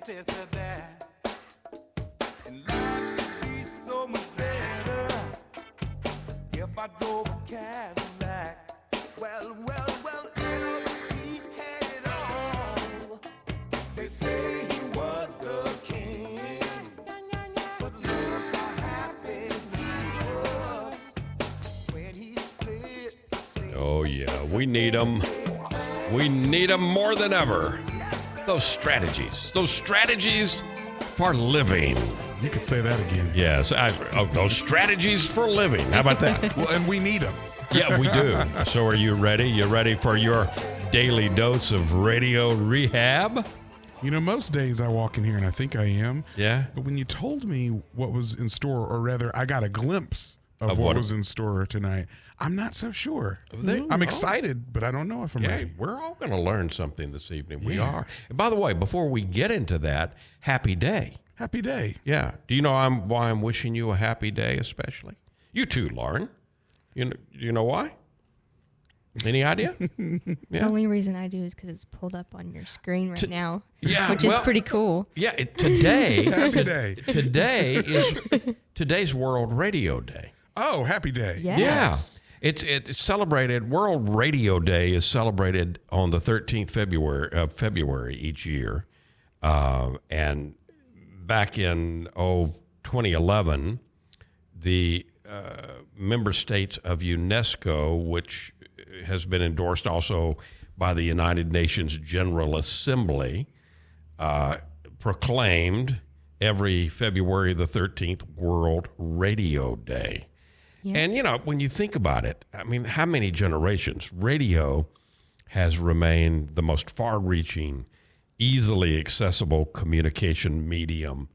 this or that. And life would be so much better if I drove a Cadillac. Well, he had it all. They say he was the king, but look how happy he was when he split the scene. Oh, yeah, we need them. We need them more than ever. Those strategies for living. You could say that again. Yes, those strategies for living. How about that? Well, and we need them. Yeah, we do. So are you ready? You ready for your daily dose of radio rehab? You know, most days I walk in here and I think I am. Yeah. But when you told me what was in store, or rather I got a glimpse of what was in store tonight, I'm not so sure. I'm excited, but I don't know if I'm ready. We're all going to learn something this evening. We are. And by the way, before we get into that, happy day. Happy day. Yeah. Do you know why I'm wishing you a happy day especially? You too, Lauren. You know why? Any idea? Yeah. The only reason I do is because it's pulled up on your screen right now. Yeah, which is pretty cool. Yeah, today. Happy day. Today's World Radio Day. Oh, happy day. Yes. Yeah. It's celebrated. World Radio Day is celebrated on the 13th of February each year. And back in 2011, the member states of UNESCO, which has been endorsed also by the United Nations General Assembly, proclaimed every February the 13th World Radio Day. Yeah. And, when you think about it, I mean, how many generations? Radio has remained the most far-reaching, easily accessible communication medium.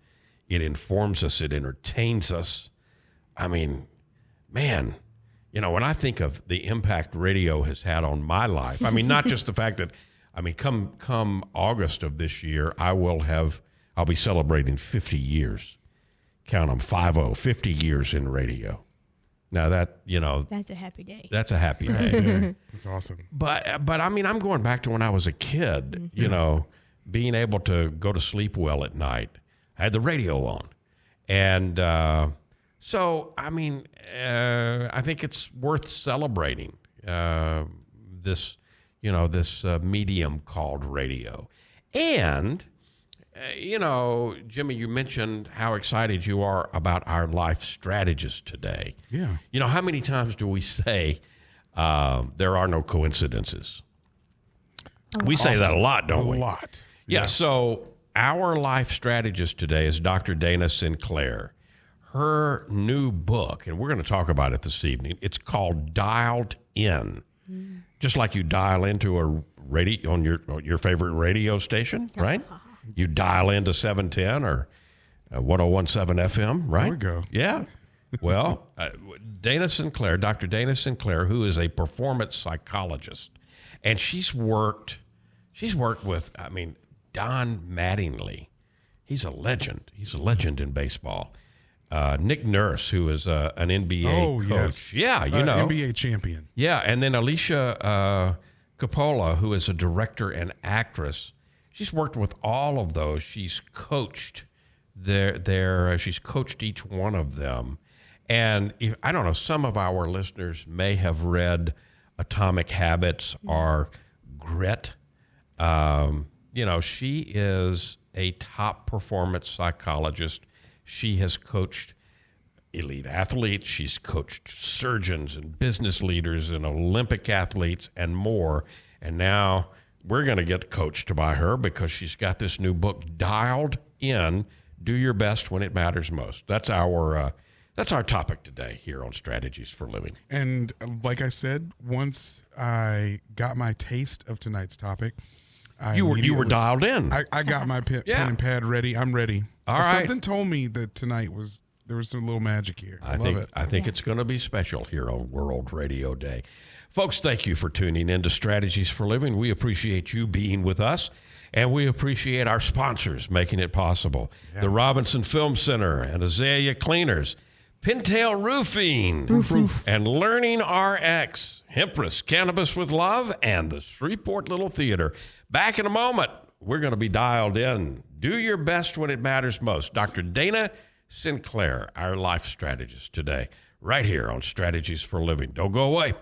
It informs us. It entertains us. I mean, man, when I think of the impact radio has had on my life, I mean, not just the fact that, come August of this year, I'll be celebrating 50 years. Count them, 50 years in radio. Now that's a happy day. That's a happy day. That's awesome. But I mean, I'm going back to when I was a kid, being able to go to sleep well at night. I had the radio on. And so, I mean, I think it's worth celebrating this medium called radio. And, Jimmy, you mentioned how excited you are about our life strategist today. Yeah. How many times do we say there are no coincidences? We say that a lot, don't we? A lot. Yeah, so our life strategist today is Dr. Dana Sinclair. Her new book, and we're going to talk about it this evening, it's called Dialed In. Just like you dial into a radio on your favorite radio station, right? You dial into 710 or 1017 FM, right? There we go. Yeah. Well, Dana Sinclair, Dr. Dana Sinclair, who is a performance psychologist, and she's worked with, Don Mattingly. He's a legend. He's a legend in baseball. Nick Nurse, who is an NBA coach. Yes. Yeah, NBA champion. Yeah, and then Alicia Coppola, who is a director and actress. She's worked with all of those. She's coached she's coached each one of them. And I don't know, some of our listeners may have read Atomic Habits or Grit. She is a top performance psychologist. She has coached elite athletes. She's coached surgeons and business leaders and Olympic athletes and more. And now we're going to get coached by her because she's got this new book, Dialed In, Do Your Best When It Matters Most. That's our topic today here on Strategies for Living. And like I said, once I got my taste of tonight's topic, you were dialed in. I got my pen and pad ready. I'm ready. All right. Something told me that tonight there was some little magic here. I love it. I think it's going to be special here on World Radio Day. Folks, thank you for tuning in to Strategies for Living. We appreciate you being with us, and we appreciate our sponsors making it possible. Yeah. The Robinson Film Center and Azalea Cleaners, Pintail Roofing, and Learning RX, Hempress Cannabis with Love, and the Shreveport Little Theater. Back in a moment we're going to be dialed in. Do your best when it matters most. Dr. Dana Sinclair, our life strategist today, right here on Strategies for Living. Don't go away.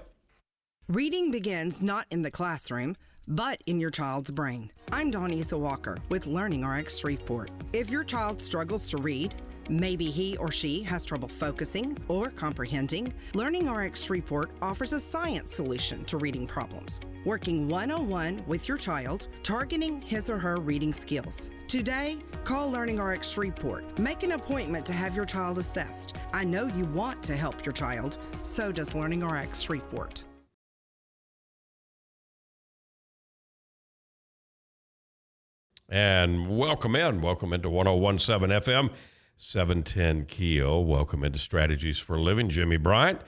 Reading begins not in the classroom, but in your child's brain. I'm Donisa Walker with LearningRx Shreveport. If your child struggles to read, maybe he or she has trouble focusing or comprehending, LearningRx Shreveport offers a science solution to reading problems, working one-on-one with your child, targeting his or her reading skills. Today, call LearningRx Shreveport. Make an appointment to have your child assessed. I know you want to help your child, so does LearningRx Shreveport. And welcome into 1017 FM, 710 Keel. Welcome into Strategies for Living. Jimmy Bryant,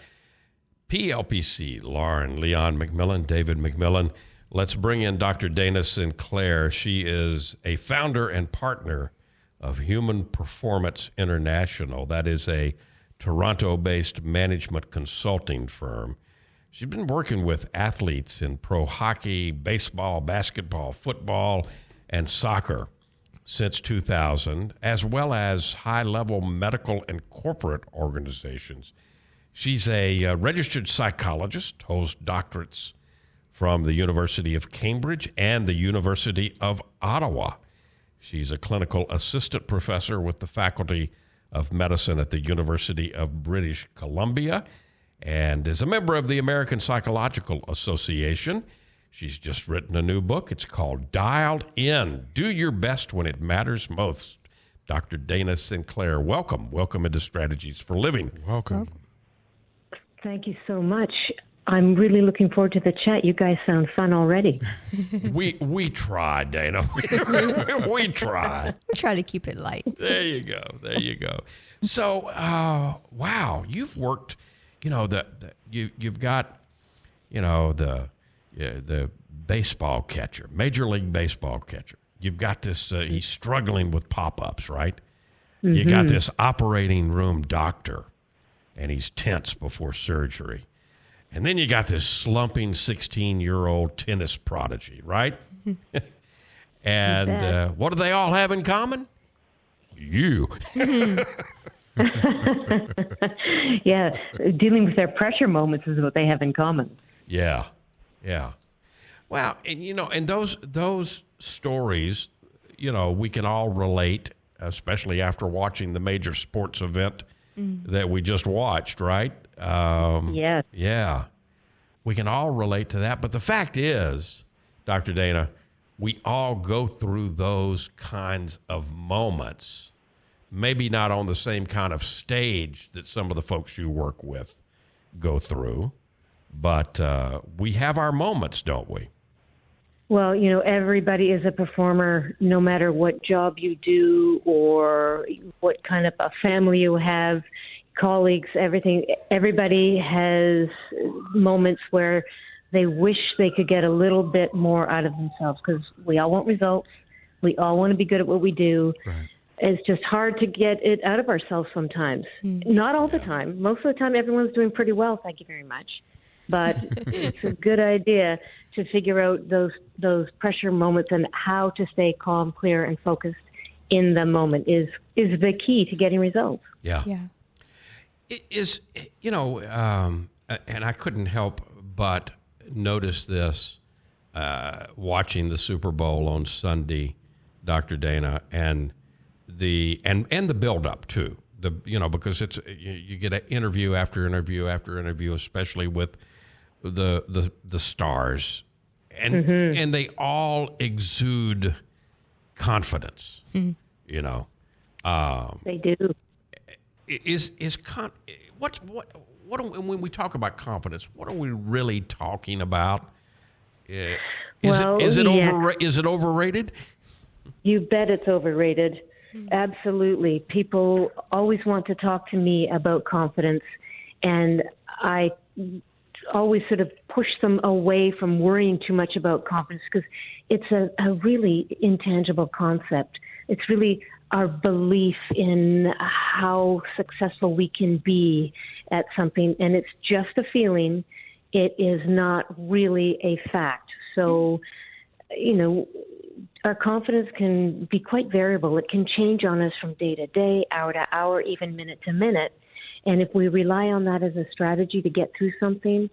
PLPC, Leon McMillan, David McMillan. Let's bring in Dr. Dana Sinclair. She is a founder and partner of Human Performance International. That is a Toronto-based management consulting firm. She's been working with athletes in pro hockey, baseball, basketball, football, and soccer since 2000, as well as high-level medical and corporate organizations. She's a registered psychologist, holds doctorates from the University of Cambridge and the University of Ottawa. She's a clinical assistant professor with the Faculty of Medicine at the University of British Columbia and is a member of the American Psychological Association. She's just written a new book. It's called Dialed In. Do your best when it matters most. Dr. Dana Sinclair, welcome. Welcome into Strategies for Living. Welcome. Thank you so much. I'm really looking forward to the chat. You guys sound fun already. We try, Dana. We try. We try to keep it light. There you go. So, wow, you've worked. You've got, the baseball catcher, Major League Baseball catcher. You've got this, he's struggling with pop-ups, right? Mm-hmm. You got this operating room doctor, and he's tense before surgery. And then you got this slumping 16-year-old tennis prodigy, right? And what do they all have in common? You. Yeah, dealing with their pressure moments is what they have in common. Yeah. Well, and those stories, we can all relate, especially after watching the major sports event that we just watched, right? Yes. Yeah. We can all relate to that. But the fact is, Dr. Dana, we all go through those kinds of moments, maybe not on the same kind of stage that some of the folks you work with go through. But we have our moments, don't we? Well, everybody is a performer, no matter what job you do or what kind of a family you have, colleagues, everything. Everybody has moments where they wish they could get a little bit more out of themselves because we all want results. We all want to be good at what we do. Right. It's just hard to get it out of ourselves sometimes. Not all the time. Most of the time, everyone's doing pretty well. Thank you very much. But it's a good idea to figure out those pressure moments and how to stay calm, clear, and focused in the moment is the key to getting results. Yeah. It is, and I couldn't help but notice this watching the Super Bowl on Sunday, Dr. Dana, and the build up too. Because it's you get an interview after interview after interview, especially with the stars, and they all exude confidence. They do. When we talk about confidence, what are we really talking about? Is it overrated? You bet it's overrated. Absolutely. People always want to talk to me about confidence, and I always sort of push them away from worrying too much about confidence because it's a really intangible concept. It's really our belief in how successful we can be at something, and it's just a feeling. It is not really a fact. So, our confidence can be quite variable. It can change on us from day to day, hour to hour, even minute to minute. And if we rely on that as a strategy to get through something,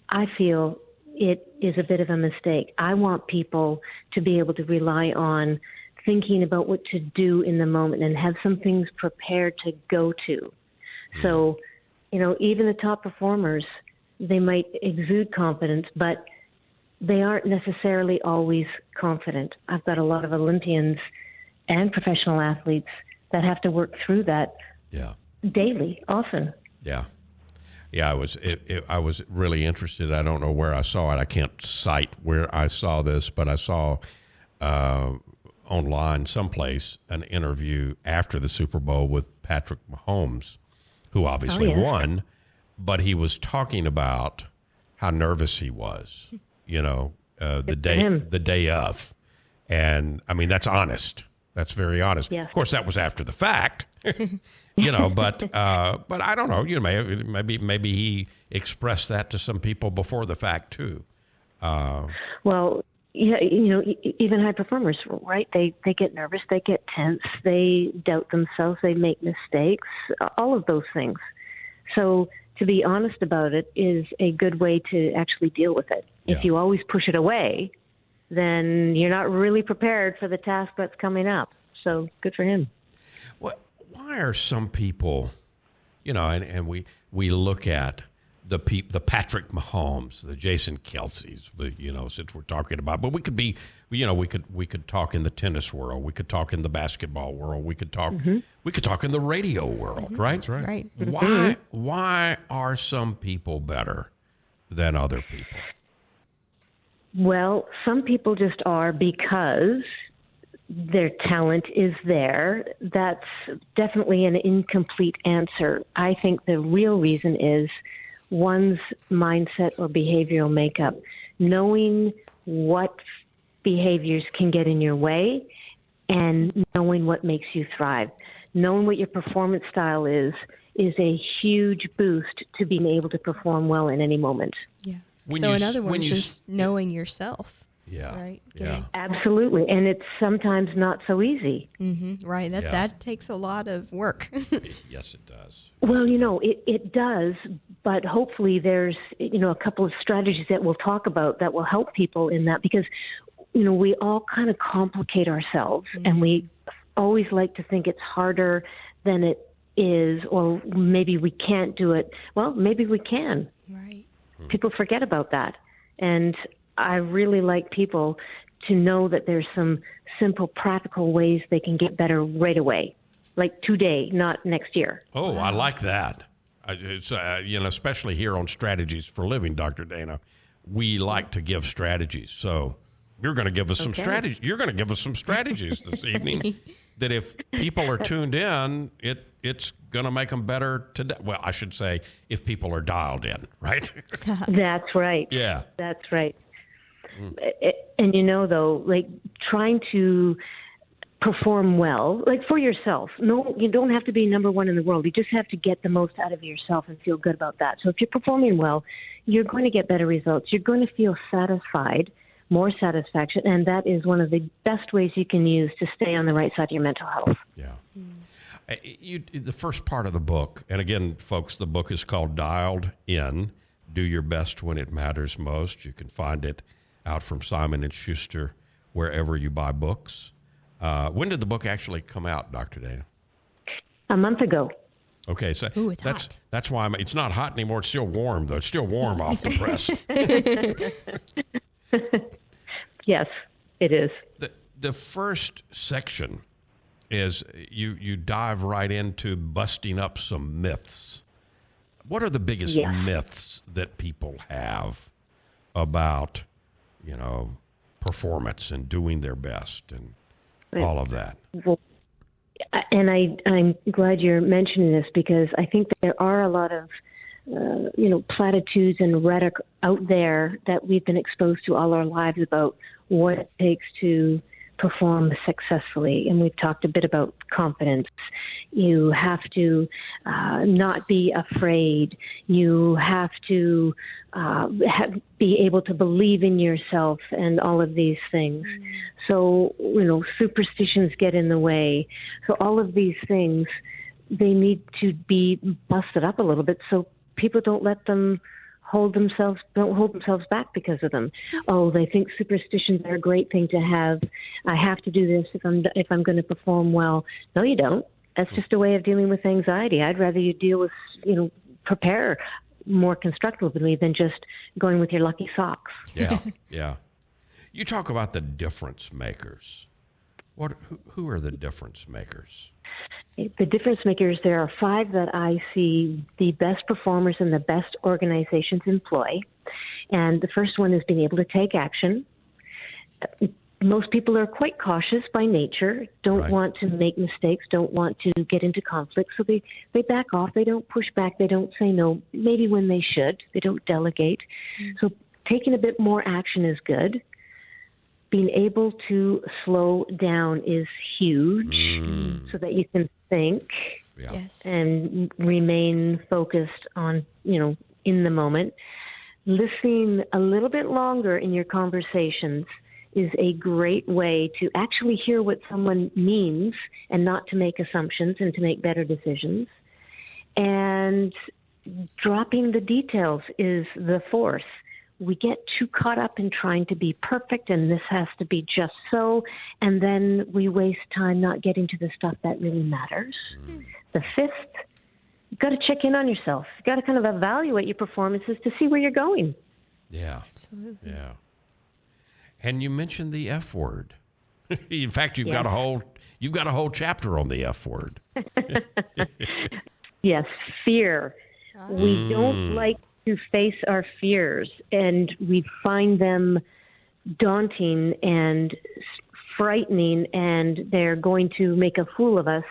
I feel it is a bit of a mistake. I want people to be able to rely on thinking about what to do in the moment and have some things prepared to go to. So, even the top performers, they might exude confidence, but they aren't necessarily always confident. I've got a lot of Olympians and professional athletes that have to work through that daily, often. Yeah. Yeah, I was really interested. I don't know where I saw it. I can't cite where I saw this, but I saw online someplace an interview after the Super Bowl with Patrick Mahomes, who obviously won, but he was talking about how nervous he was, the day of. And I mean, that's honest. That's very honest. Yes. Of course, that was after the fact. But I don't know. Maybe he expressed that to some people before the fact too. Well, even high performers, right? They get nervous, they get tense, they doubt themselves, they make mistakes, all of those things. So to be honest about it is a good way to actually deal with it. Yeah. If you always push it away, then you're not really prepared for the task that's coming up. So good for him. Why are some people, and we look at the Patrick Mahomes, the Jason Kelce's, since we're talking about, but we could talk in the tennis world, we could talk in the basketball world, we could talk in the radio world, right? That's right. Right. Why are some people better than other people? Well, some people just are because their talent is there. That's definitely an incomplete answer. I think the real reason is one's mindset or behavioral makeup, knowing what behaviors can get in your way and knowing what makes you thrive. Knowing what your performance style is a huge boost to being able to perform well in any moment. Yeah. In other words, just knowing yourself. Yeah. Right. Yeah. Absolutely. And it's sometimes not so easy. Mm-hmm. Right. That takes a lot of work. Yes, it does. Well, it does, but hopefully there's, a couple of strategies that we'll talk about that will help people in that because, we all kind of complicate ourselves and we always like to think it's harder than it is, or maybe we can't do it. Well, maybe we can. Right. People forget about that. And I really like people to know that there's some simple, practical ways they can get better right away, like today, not next year. Oh, wow. I like that. It's especially here on Strategies for Living, Dr. Dana, we like to give strategies. So you're going to give us some strategies. You're going to give us some strategies this evening that if people are tuned in, it's going to make them better today. Well, I should say if people are dialed in, right? That's right. Yeah. That's right. And though, like trying to perform well, like for yourself. No, you don't have to be number one in the world. You just have to get the most out of yourself and feel good about that. So if you're performing well, you're going to get better results. You're going to feel satisfied, more satisfaction, and that is one of the best ways you can use to stay on the right side of your mental health. Yeah. The first part of the book, and again, folks, the book is called Dialed In, Do Your Best When It Matters Most. You can find it out from Simon & Schuster wherever you buy books. When did the book actually come out, Dr. Dana? A month ago. Okay, so it's hot. That's why it's not hot anymore. It's still warm, though. It's still warm off the press. Yes, it is. The first section is you dive right into busting up some myths. What are the biggest myths that people have about, performance and doing their best and all of that? Well, and I'm glad you're mentioning this because I think there are a lot of platitudes and rhetoric out there that we've been exposed to all our lives about what it takes to perform successfully. And we've talked a bit about confidence. You have to not be afraid. You have to be able to believe in yourself and all of these things. So, superstitions get in the way. So all of these things, they need to be busted up a little bit so people don't hold themselves back because of them. Oh, they think superstitions are a great thing to have. I have to do this if I'm going to perform well. No, you don't. That's just a way of dealing with anxiety. I'd rather you deal with, prepare more constructively than just going with your lucky socks. Yeah, yeah. You talk about the difference makers. Who are the difference makers? The difference makers, there are 5 that I see the best performers and the best organizations employ. And the first one is being able to take action. Most people are quite cautious by nature, don't want to make mistakes, don't want to get into conflict, so they back off, they don't push back, they don't say no, maybe when they should, they don't delegate. So taking a bit more action is good. Being able to slow down is huge so that you can think and remain focused on, in the moment. Listening a little bit longer in your conversations is a great way to actually hear what someone means and not to make assumptions and to make better decisions. And dropping the details is the 4th. We get too caught up in trying to be perfect and this has to be just so, and then we waste time not getting to the stuff that really matters. The 5th, you've got to check in on yourself. You've got to kind of evaluate your performances to see where you're going. Yeah. Absolutely. Yeah. And you mentioned the F word. In fact, you've got a whole chapter on the F word. Yes, fear. We don't like to face our fears, and we find them daunting and frightening, and they're going to make a fool of us,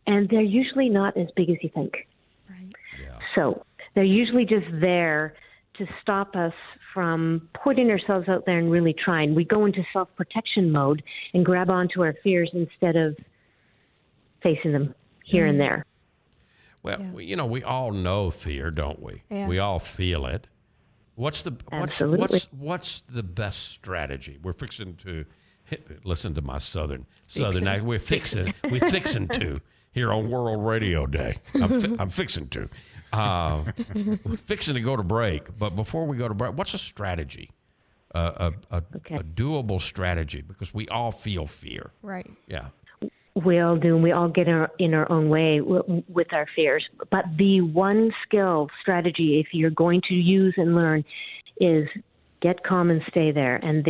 and they're usually not as big as you think. Right. Yeah. So they're usually just there to stop us from putting ourselves out there and really trying. We go into self-protection mode and grab onto our fears instead of facing them here and there. Well, we all know fear, don't we? Yeah. We all feel it. What's the best strategy? We're fixing to listen to my southern accent. We're fixing to here on World Radio Day. I'm fixing to. Fixing to go to break, but before we go to break, what's a strategy, a doable strategy? Because we all feel fear. Right. Yeah. We all do, and we all get in our own way with our fears. But the one skill strategy, if you're going to use and learn, is get calm and stay there. And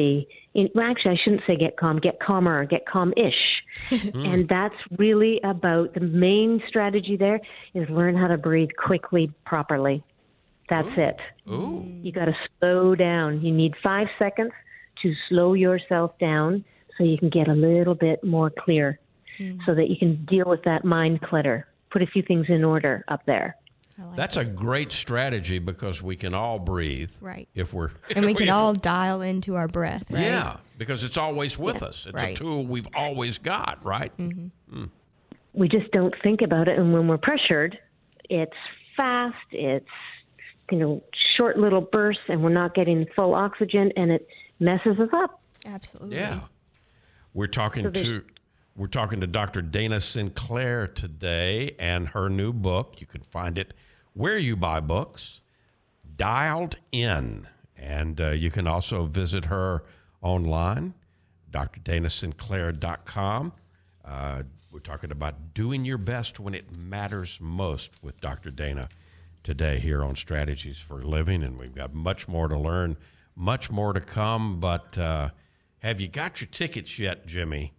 actually, I shouldn't say get calm, get calmer, get calm-ish. And that's really about the main strategy there is learn how to breathe quickly, properly. That's it. Ooh. You got to slow down. You need 5 seconds to slow yourself down so you can get a little bit more clear, so that you can deal with that mind clutter. Put a few things in order up there. That's a great strategy because we can all breathe. Right. And we can all dial into our breath, right? Yeah, because it's always with us. It's a tool we've always got, right? Mm-hmm. We just don't think about it, and when we're pressured, it's fast, it's short little bursts, and we're not getting full oxygen, and it messes us up. Absolutely. Yeah. We're talking to Dr. Dana Sinclair today and her new book. You can find it where you buy books, Dialed In. And you can also visit her online, drdana.sinclair.com. We're talking about doing your best when it matters most with Dr. Dana today here on Strategies for Living. And we've got much more to learn, much more to come. But have you got your tickets yet, Jimmy,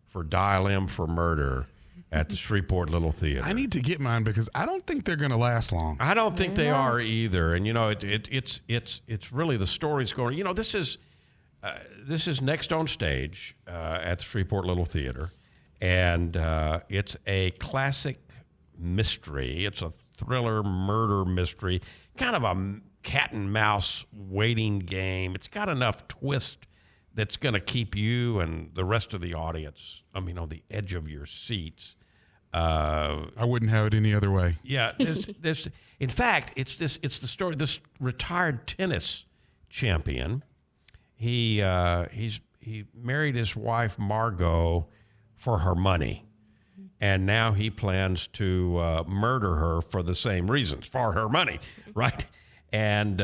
for Dial M for Murder at the Shreveport Little Theater? I need to get mine because I don't think they're going to last long. I don't think they are either. And it's really the story's going. This is next on stage at the Shreveport Little Theater, and it's a classic mystery. It's a thriller murder mystery, kind of a cat and mouse waiting game. It's got enough twist that's going to keep you and the rest of the audience, on the edge of your seats. I wouldn't have it any other way. Yeah, this. In fact, it's the story. This retired tennis champion. He married his wife Margot for her money, and now he plans to murder her for the same reasons, for her money, right? And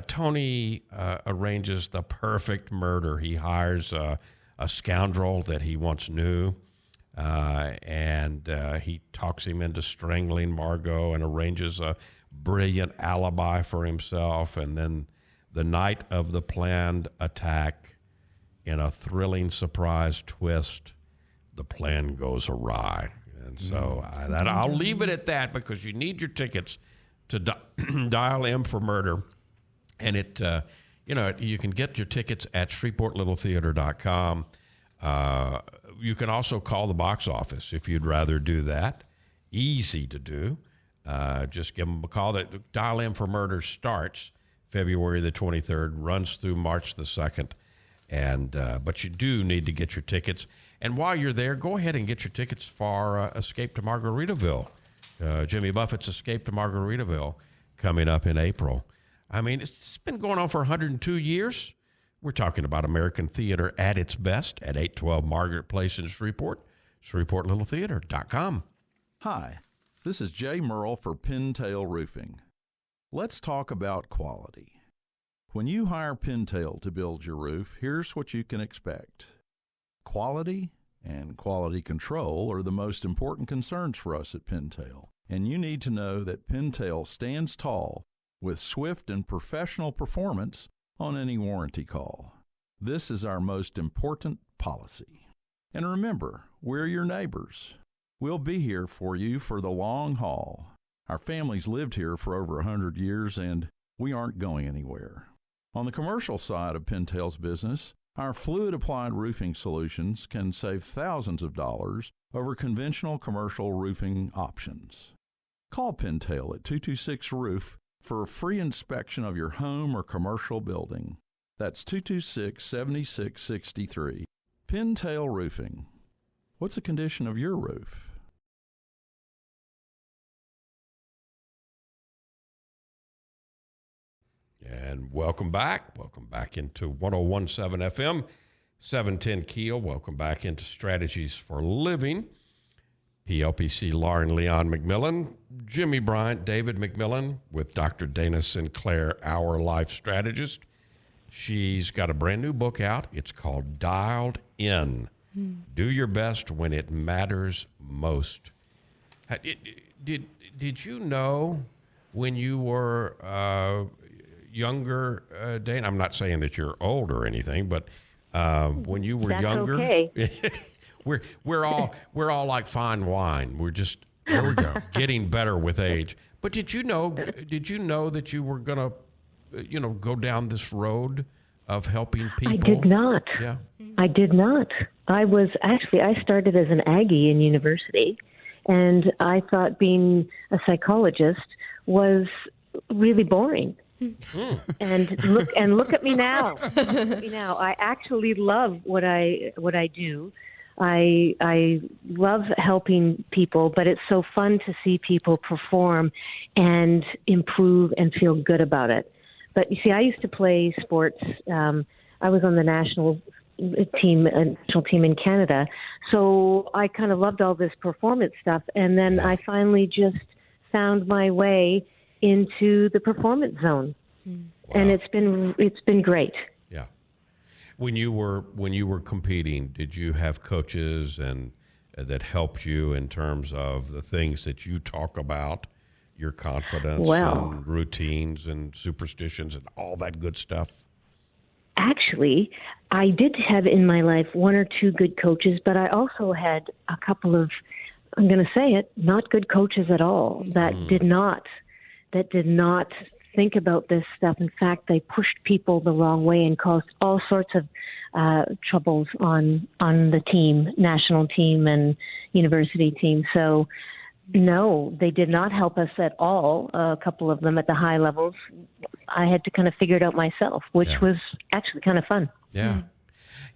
Tony arranges the perfect murder. He hires a scoundrel that he once knew. And he talks him into strangling Margot and arranges a brilliant alibi for himself. And then the night of the planned attack, in a thrilling surprise twist, the plan goes awry. And so I'll leave it at that, because you need your tickets to dial M for Murder. And you can get your tickets at ShreveportLittleTheater.com. You can also call the box office if you'd rather do that. Easy to do. Just give them a call. That Dial M for Murder starts February the 23rd, runs through March the 2nd. But you do need to get your tickets. And while you're there, go ahead and get your tickets for Escape to Margaritaville. Jimmy Buffett's Escape to Margaritaville coming up in April. It's been going on for 102 years. We're talking about American theater at its best at 812 Margaret Place in Shreveport, ShreveportLittleTheater.com. Hi, this is Jay Merle for Pintail Roofing. Let's talk about quality. When you hire Pintail to build your roof, here's what you can expect. Quality and quality control are the most important concerns for us at Pintail, and you need to know that Pintail stands tall with swift and professional performance on any warranty call. This is our most important policy. And remember, we're your neighbors. We'll be here for you for the long haul. Our family's lived here for over 100 years, and we aren't going anywhere. On the commercial side of Pintail's business, our fluid-applied roofing solutions can save thousands of dollars over conventional commercial roofing options. Call Pintail at 226-ROOF for a free inspection of your home or commercial building. That's 226-7663. Pintail Roofing. What's the condition of your roof? And welcome back. Welcome back into 101.7 FM, 710 Keel. Welcome back into Strategies for Living. PLPC Lauren Leon McMillan, Jimmy Bryant, David McMillan with Dr. Dana Sinclair, our life strategist. She's got a brand new book out. It's called Dialed In. Do your best when it matters most. Did you know when you were younger, Dana? I'm not saying that you're old or anything, but when you were younger, okay. We're all like fine wine. We're just getting better with age. But did you know that you were gonna, go down this road of helping people? I did not. Yeah. I did not. I started as an Aggie in university, and I thought being a psychologist was really boring. And look at me now. I actually love what I do. I love helping people, but it's so fun to see people perform and improve and feel good about it. But you see, I used to play sports. I was on the national team in Canada, so I kind of loved all this performance stuff. And then I finally just found my way into the performance zone, and it's been great. Yeah. When you were competing, did you have coaches and that helped you in terms of the things that you talk about, your confidence and routines and superstitions and all that good stuff? Actually, I did have in my life one or two good coaches, but I also had a couple of, I'm going to say it, not good coaches at all that did not think about this stuff. In fact, they pushed people the wrong way and caused all sorts of troubles on the team, national team and university team. So, no, they did not help us at all, a couple of them at the high levels. I had to kind of figure it out myself, which was actually kind of fun. Yeah.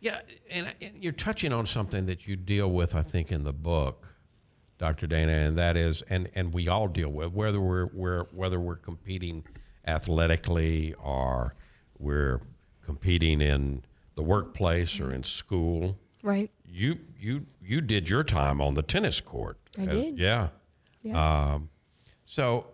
Yeah, and you're touching on something that you deal with, I think, in the book, Dr. Dana, and that is, and we all deal with, whether we're competing athletically or we're competing in the workplace or in school. Right. You did your time on the tennis court. I did. Yeah. So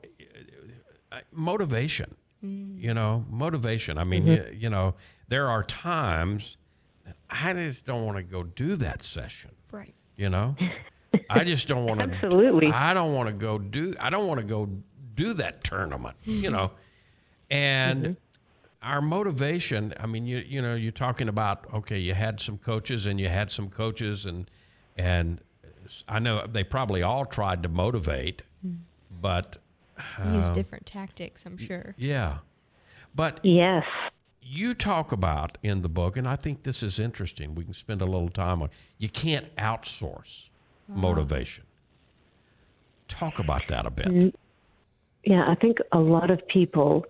motivation. Motivation. I mean, you know, there are times that I just don't want to go do that session. Right. You know, I just don't want to. Absolutely. I don't want to go do that tournament. You know, and our motivation. I mean, you know, you're talking about, okay, you had some coaches and I know they probably all tried to motivate, but Use different tactics, I'm sure. Yeah. But Yes. you talk about in the book, and I think this is interesting, we can spend a little time on, you can't outsource motivation. Talk about that a bit. Yeah, I think a lot of people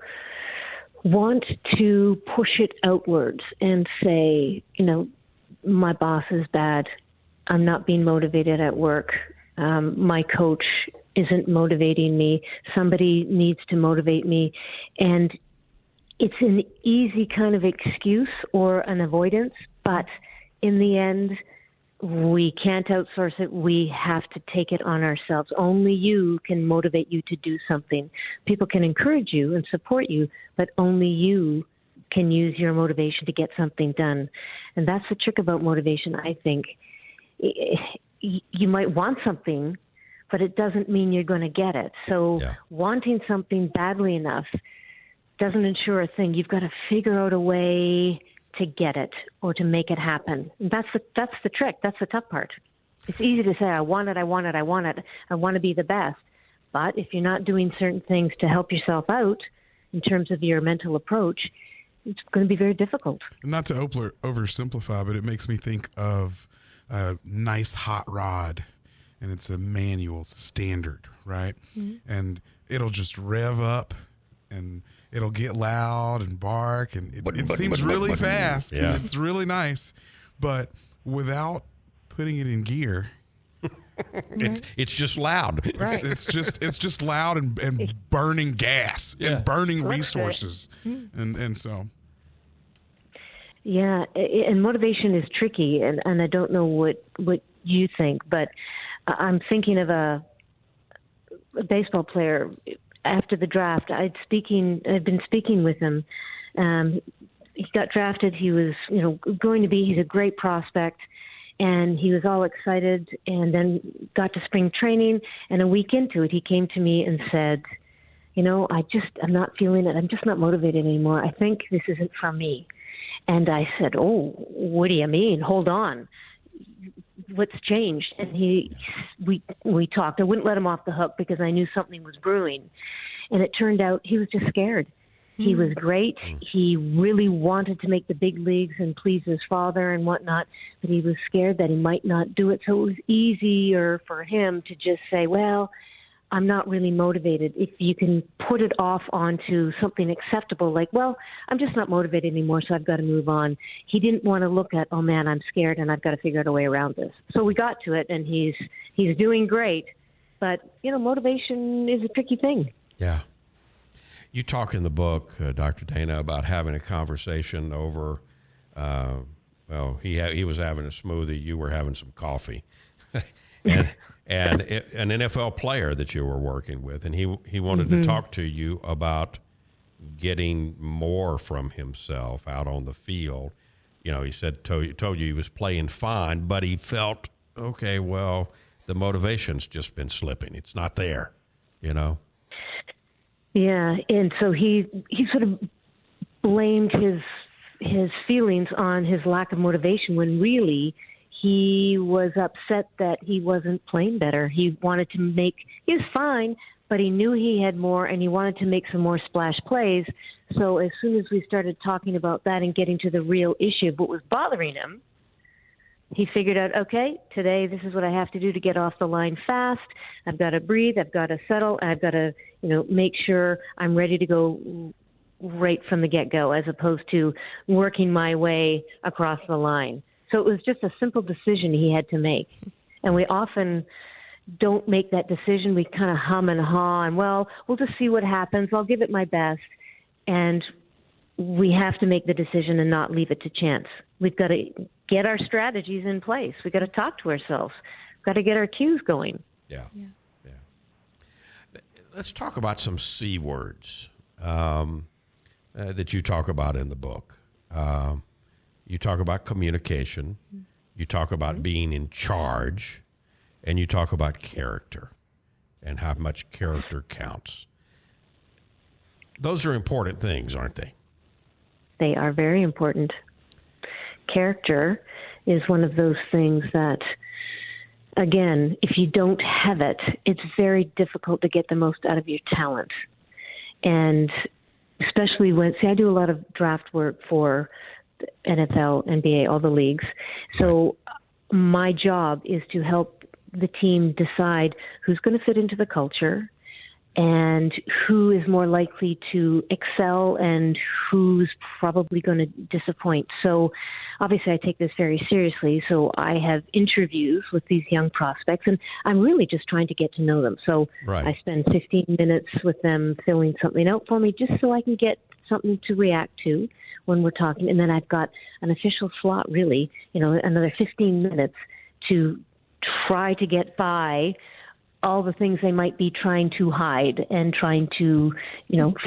want to push it outwards and say, you know, my boss is bad. I'm not being motivated at work. My coach isn't motivating me. Somebody needs to motivate me. And it's an easy kind of excuse or an avoidance, but in the end, we can't outsource it. We have to take it on ourselves. Only you can motivate you to do something. People can encourage you and support you, but only you can use your motivation to get something done. And that's the trick about motivation, I think. You might want something, but it doesn't mean you're going to get it. So wanting something badly enough doesn't ensure a thing. You've got to figure out a way to get it or to make it happen. And that's the trick. That's the tough part. It's easy to say, I want it. I want to be the best. But if you're not doing certain things to help yourself out in terms of your mental approach, it's going to be very difficult. Not to oversimplify, but it makes me think of a nice hot rod, and it's a manual, it's a standard, right? And it'll just rev up and it'll get loud and bark, and it seems really fast and it's really nice, but without putting it in gear, it's just loud. Right. It's just loud and burning gas and burning resources, and so. Yeah, and motivation is tricky, and I don't know what you think, but I'm thinking of a baseball player. After the draft, I'd been speaking with him. He got drafted. He was, he's a great prospect, and he was all excited, and then got to spring training, and a week into it, he came to me and said, I'm not feeling it. I'm just not motivated anymore. I think this isn't for me. And I said, oh, what do you mean? Hold on. What's changed? And we talked. I wouldn't let him off the hook because I knew something was brewing. And it turned out he was just scared. He was great. He really wanted to make the big leagues and please his father and whatnot, but he was scared that he might not do it. So it was easier for him to just say, well, I'm not really motivated. If you can put it off onto something acceptable, like, well, I'm just not motivated anymore, so I've got to move on. He didn't want to look at, oh man, I'm scared and I've got to figure out a way around this. So we got to it, and he's doing great. But, motivation is a tricky thing. Yeah. You talk in the book, Dr. Dana, about having a conversation over, he was having a smoothie, you were having some coffee. And an NFL player that you were working with, and he wanted to talk to you about getting more from himself out on the field. He said told you he was playing fine, but he felt, okay, well, the motivation's just been slipping. It's not there, Yeah, and so he sort of blamed his feelings on his lack of motivation when really he was upset that he wasn't playing better. He wanted to he was fine, but he knew he had more, and he wanted to make some more splash plays. So as soon as we started talking about that and getting to the real issue of what was bothering him, he figured out, okay, today this is what I have to do to get off the line fast. I've got to breathe. I've got to settle. And I've got to, make sure I'm ready to go right from the get-go, as opposed to working my way across the line. So it was just a simple decision he had to make. And we often don't make that decision. We kind of hum and haw and, well, we'll just see what happens. I'll give it my best. And we have to make the decision and not leave it to chance. We've got to get our strategies in place. We've got to talk to ourselves. We've got to get our cues going. Yeah. Let's talk about some C words that you talk about in the book. You talk about communication. You talk about being in charge. And you talk about character and how much character counts. Those are important things, aren't they? They are very important. Character is one of those things that, again, if you don't have it, it's very difficult to get the most out of your talent. And especially I do a lot of draft work for the NFL, NBA, all the leagues. So my job is to help the team decide who's going to fit into the culture and who is more likely to excel and who's probably going to disappoint. So obviously I take this very seriously. So I have interviews with these young prospects, and I'm really just trying to get to know them. So I spend 15 minutes with them filling something out for me just so I can get something to react to when we're talking. And then I've got an official slot, really, another 15 minutes to try to get by all the things they might be trying to hide and trying to,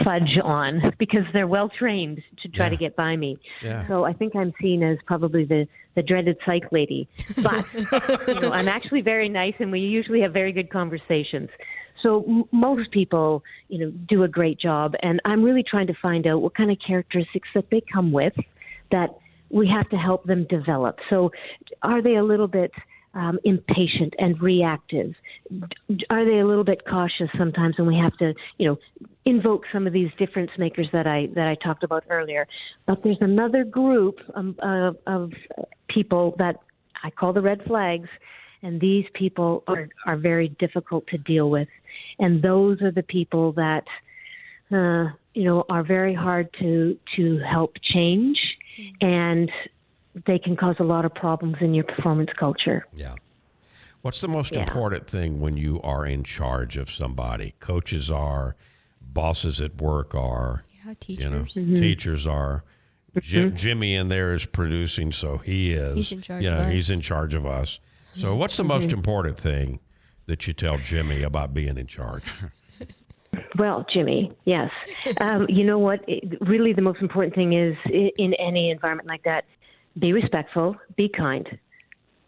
fudge on because they're well trained to try to get by me. Yeah. So I think I'm seen as probably the dreaded psych lady. But, I'm actually very nice, and we usually have very good conversations. So most people, do a great job, and I'm really trying to find out what kind of characteristics that they come with that we have to help them develop. So are they a little bit impatient and reactive? Are they a little bit cautious sometimes? And we have to, invoke some of these difference makers that I talked about earlier. But there's another group of people that I call the red flags, and these people are very difficult to deal with. And those are the people that, are very hard to help change, and they can cause a lot of problems in your performance culture. Yeah. What's the most important thing when you are in charge of somebody? Coaches are, bosses at work are. Yeah, teachers. Teachers are. Jimmy in there is producing, so he is. He's in charge of us. He's in charge of us. So what's the most important thing that you tell Jimmy about being in charge? Well, Jimmy, yes. You know what? Really the most important thing is in any environment like that, be respectful, be kind.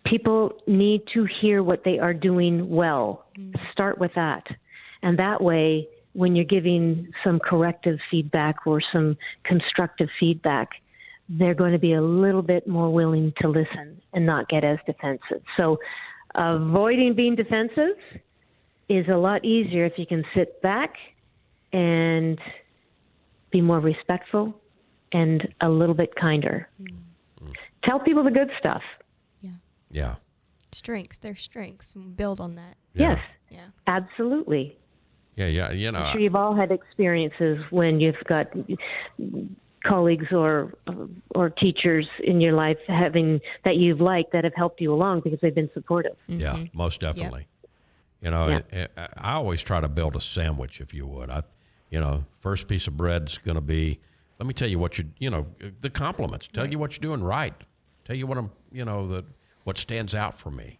People need to hear what they are doing well. Start with that. And that way, when you're giving some corrective feedback or some constructive feedback, they're going to be a little bit more willing to listen and not get as defensive. So avoiding being defensive is a lot easier if you can sit back and be more respectful and a little bit kinder. Tell people the good stuff. Yeah. Strengths, their strengths. Build on that. Yes. Yeah. Absolutely. Yeah. I'm sure you've all had experiences when you've got colleagues or teachers in your life that you've liked that have helped you along because they've been supportive. Yeah, most definitely. Yep. I always try to build a sandwich, if you would. First piece of bread's going to be, let me tell you what the compliments. Tell you what you're doing right. Tell you what what stands out for me.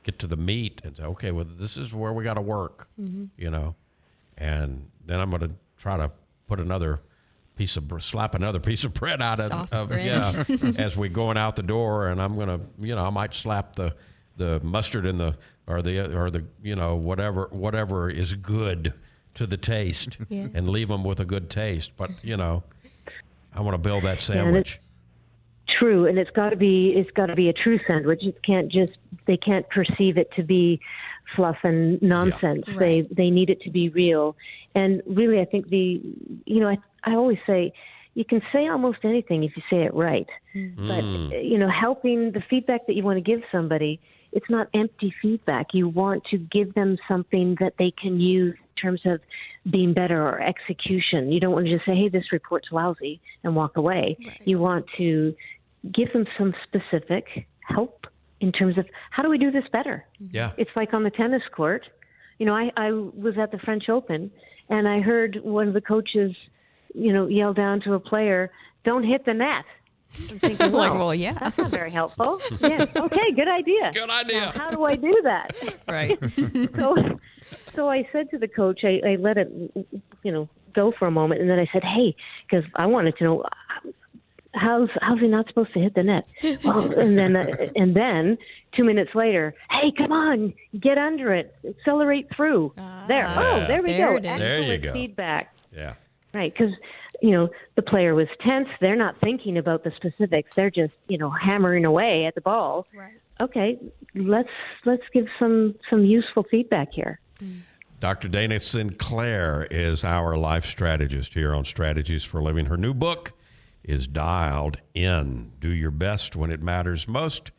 Get to the meat and say, okay, well, this is where we got to work, and then I'm going to try to put slap another piece of bread out of as we going out the door, and I'm going to, I might slap the mustard in or the whatever is good to the taste and leave them with a good taste. But, I want to build that sandwich. True, and it's got to be a true sandwich. They can't perceive it to be fluff and nonsense. Yeah. Right. They need it to be real. And really, I think I always say, you can say almost anything if you say it right. But, helping the feedback that you want to give somebody, it's not empty feedback. You want to give them something that they can use in terms of being better or execution. You don't want to just say, hey, this report's lousy and walk away. Right. You want to give them some specific help in terms of how do we do this better? Yeah. It's like on the tennis court. I was at the French Open, and I heard one of the coaches, yell down to a player, don't hit the net. I'm thinking, well, yeah. That's not very helpful. Yeah, okay, good idea. Good idea. Now, how do I do that? Right. So I said to the coach, I let it, go for a moment, and then I said, hey, because I wanted to know, how's he not supposed to hit the net? Well, and then 2 minutes later, hey, come on, get under it, accelerate through. There we go. There you go. Feedback. Yeah. Right, because the player was tense. They're not thinking about the specifics. They're just hammering away at the ball. Right. Okay, let's give some useful feedback here. Dr. Dana Sinclair is our life strategist here on Strategies for Living. Her new book is Dialed In. Do your best when it matters most.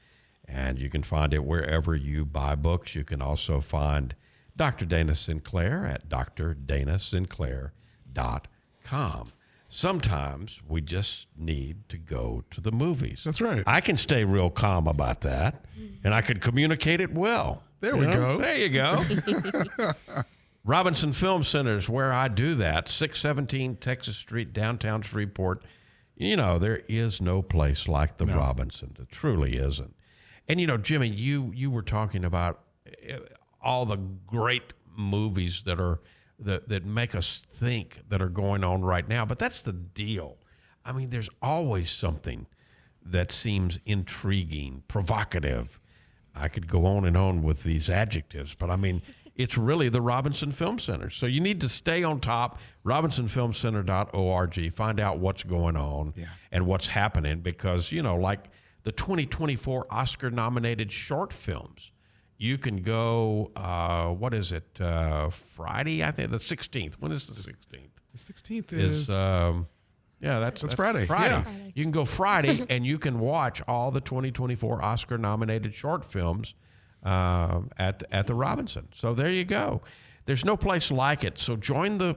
And you can find it wherever you buy books. You can also find Dr. Dana Sinclair at drdana.sinclair.com. Sometimes we just need to go to the movies. That's right. I can stay real calm about that, and I can communicate it well. There we go. There you go. Robinson Film Center is where I do that. 617 Texas Street, downtown Shreveport. There is no place like the Robinson. It truly isn't. And, Jimmy, you were talking about all the great movies that make us think that are going on right now. But that's the deal. I mean, there's always something that seems intriguing, provocative. I could go on and on with these adjectives, but I mean, it's really the Robinson Film Center. So you need to stay on top, robinsonfilmcenter.org, find out what's going on and what's happening because, like the 2024 Oscar-nominated short films, you can go, Friday? I think the 16th. When is the 16th? The 16th is... that's Friday. Friday. Yeah. You can go Friday, and you can watch all the 2024 Oscar-nominated short films at the Robinson. So there you go. There's no place like it. So join the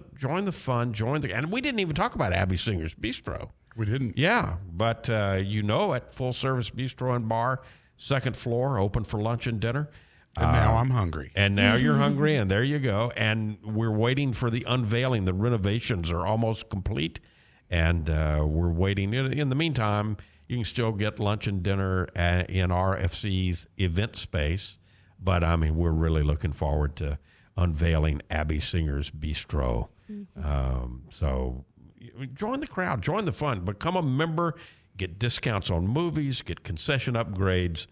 fun. And we didn't even talk about Abby Singer's Bistro. We didn't. Yeah, but at Full Service Bistro and Bar, second floor, open for lunch and dinner. And now I'm hungry. And now you're hungry, and there you go. And we're waiting for the unveiling. The renovations are almost complete, and we're waiting. In the meantime, you can still get lunch and dinner in RFC's event space. But, I mean, we're really looking forward to unveiling Abby Singer's Bistro. So join the crowd. Join the fun. Become a member. Get discounts on movies. Get concession upgrades.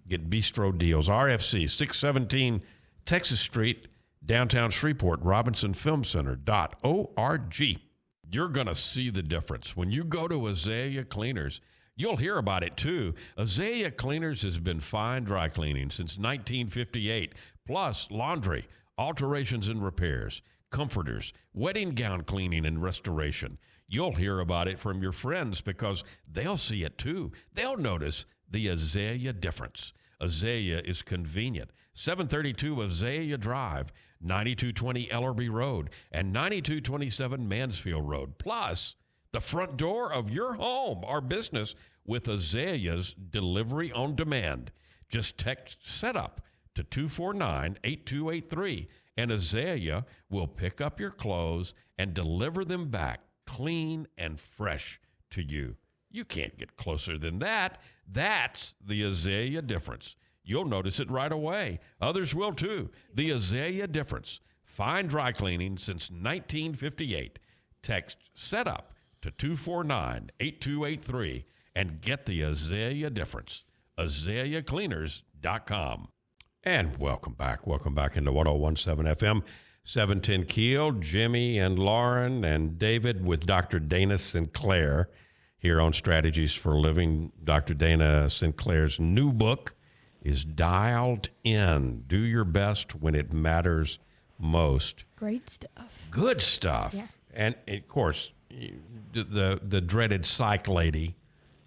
Get bistro deals. RFC, 617 Texas Street, downtown Shreveport, robinsonfilmcenter.org. You're going to see the difference. When you go to Azalea Cleaners, you'll hear about it too. Azalea Cleaners has been fine dry cleaning since 1958, plus laundry, alterations and repairs, comforters, wedding gown cleaning and restoration. You'll hear about it from your friends because they'll see it too. They'll notice the Azalea difference. Azalea is convenient. 732 Azalea Drive, 9220 Ellerby Road, and 9227 Mansfield Road. Plus, the front door of your home or business with Azalea's delivery on demand. Just text SETUP to 249-8283, and Azalea will pick up your clothes and deliver them back clean and fresh to you. You can't get closer than that. That's the Azalea difference. You'll notice it right away. Others will too. The Azalea difference. Fine dry cleaning since 1958. Text SETUP to 249-8283 and get the Azalea difference. AzaleaCleaners.com. And welcome back. Welcome back into 101.7 FM. 710 Keel, Jimmy and Lauren and David with Dr. Dana Sinclair here on Strategies for Living. Dr. Dana Sinclair's new book is Dialed In. Do your best when it matters most. Great stuff. Good stuff. Yeah. And, of course, the dreaded psych lady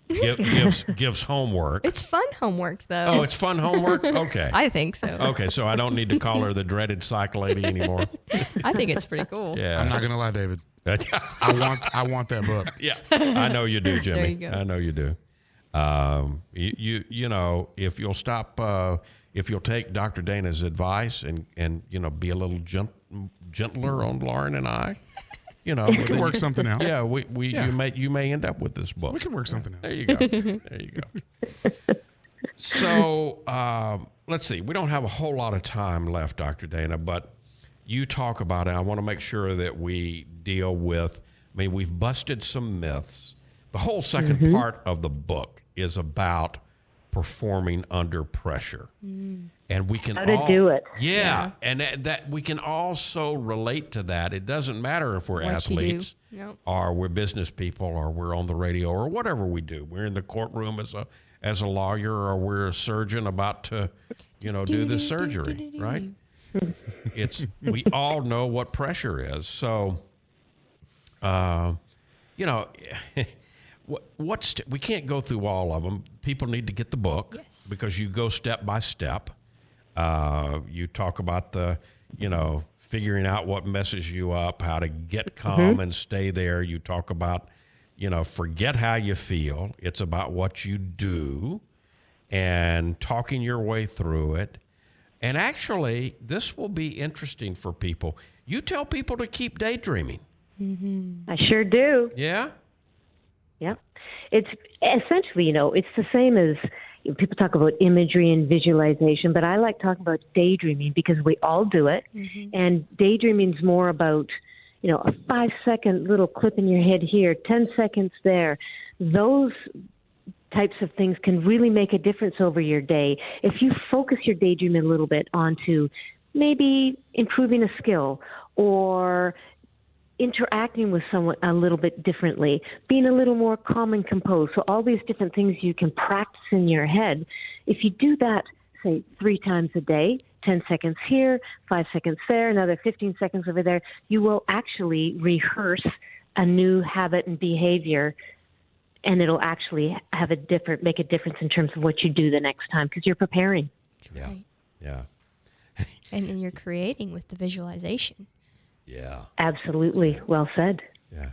gives homework. It's fun homework, though. Oh, it's fun homework? Okay. I think so. Okay, so I don't need to call her the dreaded psych lady anymore. I think it's pretty cool. Yeah. I'm not going to lie, David. I want that book. Yeah, I know you do, Jimmy. There you go. I know you do. You know, if you'll stop, if you'll take Dr. Dana's advice and you know, be a little gentler on Lauren and I, you know, We can work something out. Yeah, Yeah. you may end up with this book. We can work something out. There you go. There you go. So let's see. We don't have a whole lot of time left, Dr. Dana, but you talk about it. I want to make sure that we deal with, I mean, we've busted some myths. The whole second part of the book is about performing under pressure. And we can How to do it. Yeah, and that we can also relate to that. It doesn't matter if we're What you do. athletes Nope. or we're business people or we're on the radio or whatever we do. We're in the courtroom as a lawyer or we're a surgeon about to, you know, do the surgery, right? We all know what pressure is. So, you know, we can't go through all of them. People need to get the book because you go step by step. You talk about figuring out what messes you up, how to get calm and stay there. You talk about, forget how you feel. It's about what you do and talking your way through it. And actually, this will be interesting for people. You tell people to keep daydreaming. I sure do. Yeah? Yeah. It's essentially, it's the same as people talk about imagery and visualization, but I like talking about daydreaming because we all do it. And daydreaming is more about, a 5-second little clip in your head here, 10 seconds there. Those types of things can really make a difference over your day. If you focus your daydream a little bit onto maybe improving a skill or interacting with someone a little bit differently, being a little more calm and composed. So all these different things you can practice in your head. If you do that, say 3 times a day, 10 seconds here, 5 seconds there, another 15 seconds over there, you will actually rehearse a new habit and behavior, and it'll actually make a difference in terms of what you do the next time because you're preparing. Yeah. Right. Yeah. And you're creating with the visualization. Yeah. Absolutely. Well said. Yeah.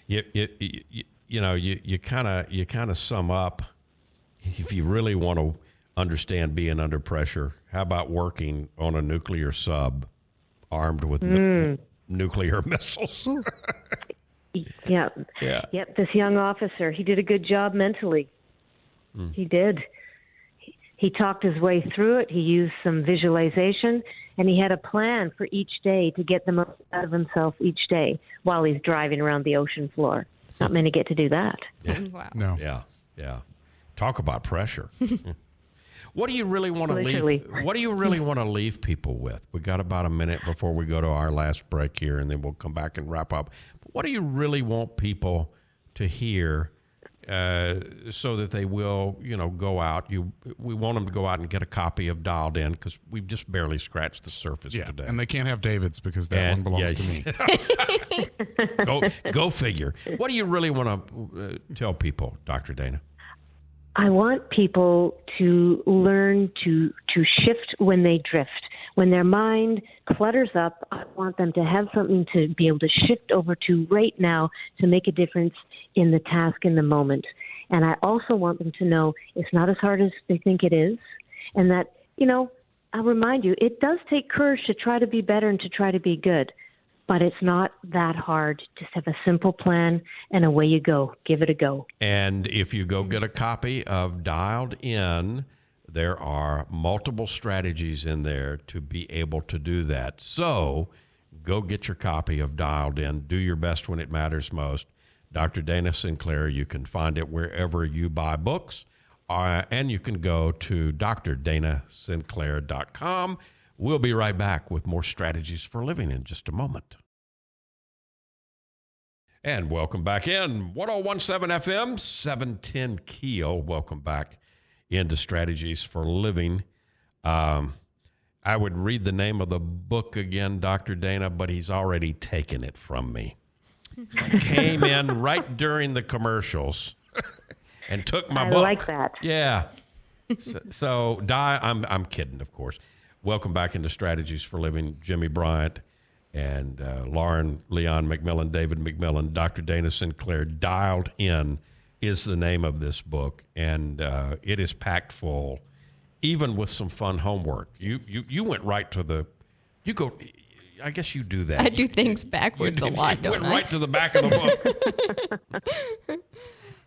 You kind of sum up, if you really want to understand being under pressure, how about working on a nuclear sub armed with nuclear missiles? Yeah. Yeah. Yep. This young officer, he did a good job mentally. He did. He talked his way through it. He used some visualization, and he had a plan for each day to get the most out of himself each day while he's driving around the ocean floor. Not many get to do that. Wow. No. Yeah. Talk about pressure. What do you really want to Literally. leave? What do you really want to leave people with? We got about a minute before we go to our last break here, and then we'll come back and wrap up. What do you really want people to hear so that they will, go out? We want them to go out and get a copy of Dialed In because we've just barely scratched the surface today. And they can't have David's because that one belongs to me. Go figure. What do you really want to tell people, Dr. Dana? I want people to learn to shift when they drift. When their mind clutters up, I want them to have something to be able to shift over to right now to make a difference in the task in the moment. And I also want them to know it's not as hard as they think it is. And that, I'll remind you, it does take courage to try to be better and to try to be good. But it's not that hard. Just have a simple plan and away you go. Give it a go. And if you go get a copy of Dialed In, there are multiple strategies in there to be able to do that. So go get your copy of Dialed In. Do your best when it matters most. Dr. Dana Sinclair, you can find it wherever you buy books. And you can go to drdana.sinclair.com. We'll be right back with more strategies for living in just a moment. And welcome back in 101.7 FM, 710 Keel. Welcome back into Strategies for Living. I would read the name of the book again, Dr. Dana, but he's already taken it from me. Came in right during the commercials and took my book. I like that. Yeah. So I'm kidding, of course. Welcome back into Strategies for Living. Jimmy Bryant and Lauren Leon McMillan, David McMillan, Dr. Dana Sinclair. Dialed In is the name of this book, and it is packed full, even with some fun homework. You went right to the. You go. I guess you do that. I do things backwards a lot, don't went I? right to the back of the book.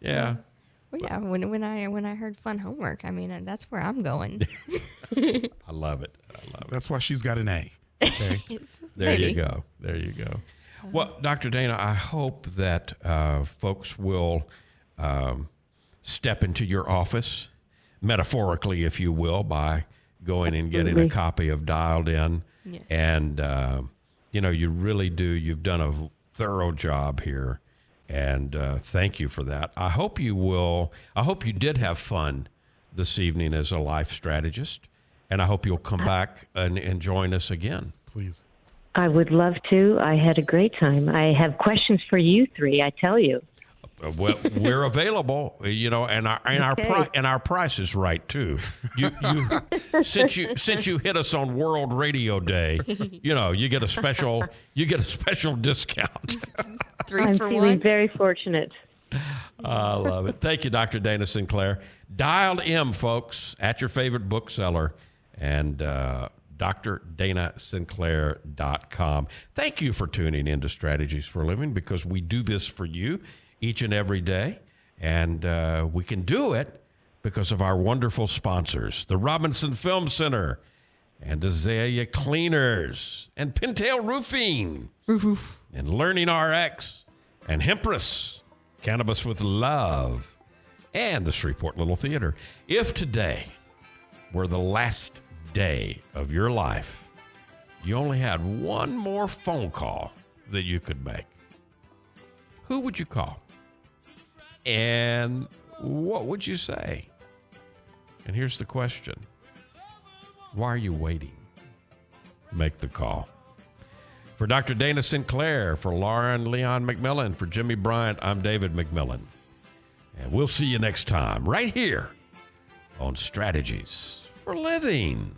Yeah. Well, yeah. When I heard fun homework, I mean that's where I'm going. I love it. That's why she's got an A. Okay. There you go. Well, Dr. Dana, I hope that folks will step into your office, metaphorically, if you will, by going and getting a copy of Dialed In. Yes. And, you really do. You've done a thorough job here. And thank you for that. I hope you did have fun this evening as a life strategist. And I hope you'll come back and join us again. Please. I would love to. I had a great time. I have questions for you three, I tell you. Well, we're available, and our price is right too. You since you hit us on World Radio Day, you get a special discount. I'm feeling very fortunate. I love it. Thank you, Dr. Dana Sinclair. Dialed In, folks, at your favorite bookseller, and DrDanaSinclair.com. Thank you for tuning into Strategies for a Living, because we do this for you each and every day, and we can do it because of our wonderful sponsors, the Robinson Film Center, and Azalea Cleaners, and Pintail Roofing, and Learning RX, and Hempress, Cannabis with Love, and the Shreveport Little Theater. If today were the last day of your life, you only had one more phone call that you could make, who would you call? And what would you say? And here's the question. Why are you waiting? Make the call. For Dr. Dana Sinclair, for Lauren Leon McMillan, for Jimmy Bryant, I'm David McMillan. And we'll see you next time right here on Strategies for Living.